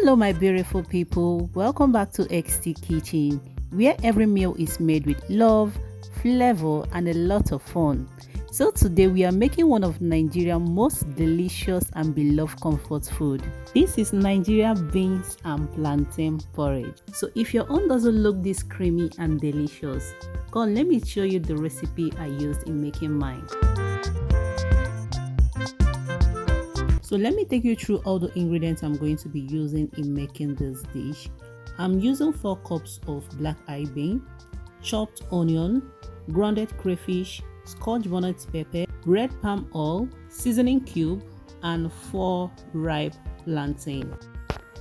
Hello my beautiful people, welcome back to Esty kitchen, where every meal is made with love, flavor and a lot of fun. So today we are making one of Nigeria's most delicious and beloved comfort food. This is Nigerian beans and plantain porridge. So if your own doesn't look this creamy and delicious, come on, let me show you the recipe I used in making mine. So let me take you through all the ingredients I'm going to be using in making this dish. I'm using 4 cups of black eye bean, chopped onion, grounded crayfish, scotch bonnet pepper, red palm oil, seasoning cube, and 4 ripe plantain.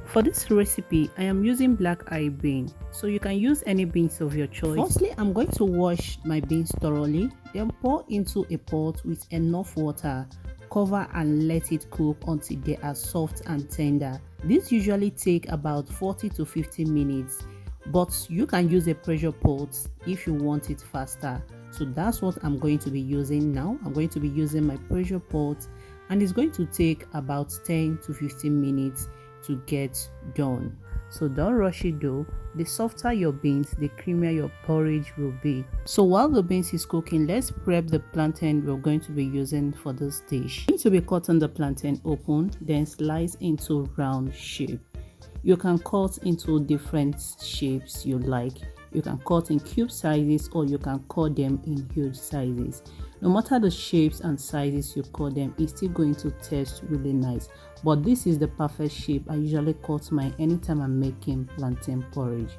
For this recipe, I am using black eye bean, so you can use any beans of your choice. Firstly, I'm going to wash my beans thoroughly, then pour into a pot with enough water. Cover and let it cook until they are soft and tender. This usually takes about 40 to 50 minutes, but you can use a pressure pot if you want it faster. So that's what I'm going to be using now. I'm going to be using my pressure pot, and it's going to take about 10 to 15 minutes to get done. So don't rush it though. The softer your beans, the creamier your porridge will be. So while the beans is cooking, let's prep the plantain we're going to be using for this dish. You need to be cutting the plantain open, then slice into round shape. You can cut into different shapes you like. You can cut in cube sizes or you can cut them in huge sizes. No matter the shapes and sizes you cut them, it's still going to taste really nice. But this is the perfect shape I usually cut mine anytime I'm making plantain porridge.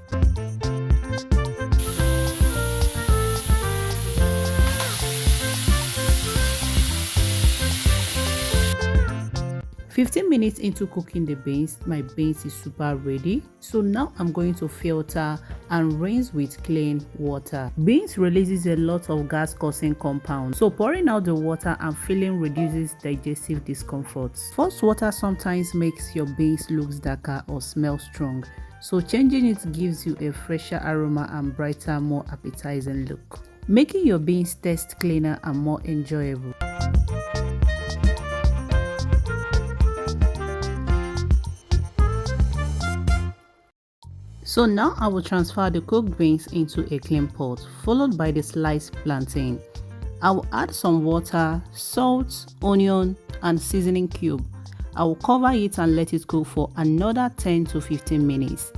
15 minutes into cooking the beans, my beans is super ready. So now I'm going to filter and rinse with clean water. Beans releases a lot of gas causing compounds, so pouring out the water and filling reduces digestive discomfort. First water sometimes makes your beans look darker or smell strong, so changing it gives you a fresher aroma and brighter, more appetizing look, making your beans taste cleaner and more enjoyable. So now I will transfer the cooked beans into a clean pot, followed by the sliced plantain. I will add some water, salt, onion, and seasoning cube. I will cover it and let it cook for another 10 to 15 minutes.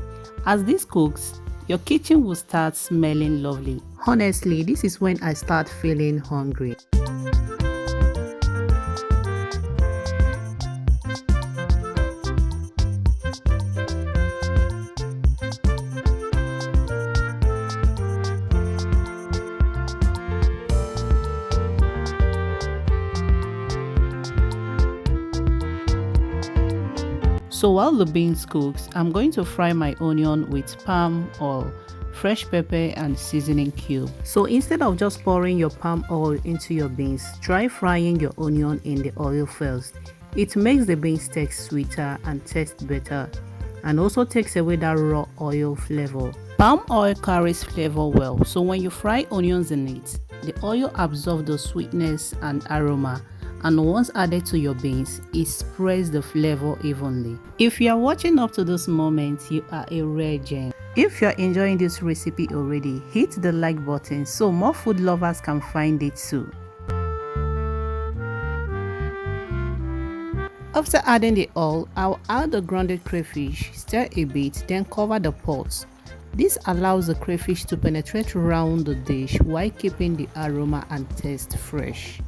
As this cooks, your kitchen will start smelling lovely. Honestly, this is when I start feeling hungry. So while the beans cooks, I'm going to fry my onion with palm oil, fresh pepper and seasoning cube. So instead of just pouring your palm oil into your beans, try frying your onion in the oil first. It makes the beans taste sweeter and taste better, and also takes away that raw oil flavor. Palm oil carries flavor well, so when you fry onions in it, the oil absorbs the sweetness and aroma, and once added to your beans, it spreads the flavor evenly. If you are watching up to this moment, you are a rare gem. If you are enjoying this recipe already, hit the like button so more food lovers can find it too. After adding the oil, I'll add the grounded crayfish, stir a bit, then cover the pot. This allows the crayfish to penetrate around the dish while keeping the aroma and taste fresh.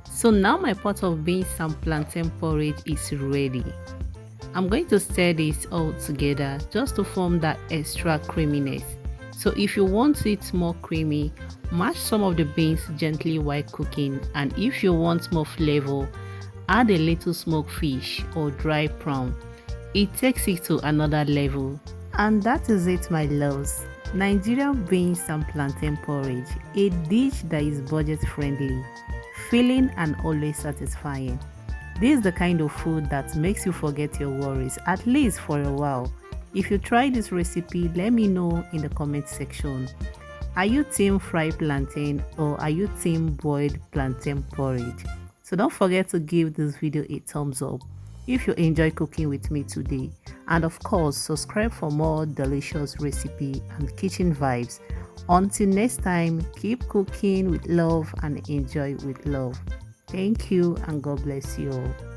So now my pot of beans and plantain porridge is ready. I'm going to stir this all together just to form that extra creaminess. So if you want it more creamy, mash some of the beans gently while cooking, and if you want more flavor, add a little smoked fish or dry prawn. It takes it to another level. And that is it, my loves. Nigerian beans and plantain porridge, a dish that is budget friendly, filling and always satisfying. This is the kind of food that makes you forget your worries, at least for a while. If you try this recipe, let me know in the comment section. Are you team fried plantain or are you team boiled plantain porridge? So don't forget to give this video a thumbs up if you enjoy cooking with me today, and of course subscribe for more delicious recipe and kitchen vibes. Until next time, keep cooking with love and enjoy with love. Thank you and God bless you all.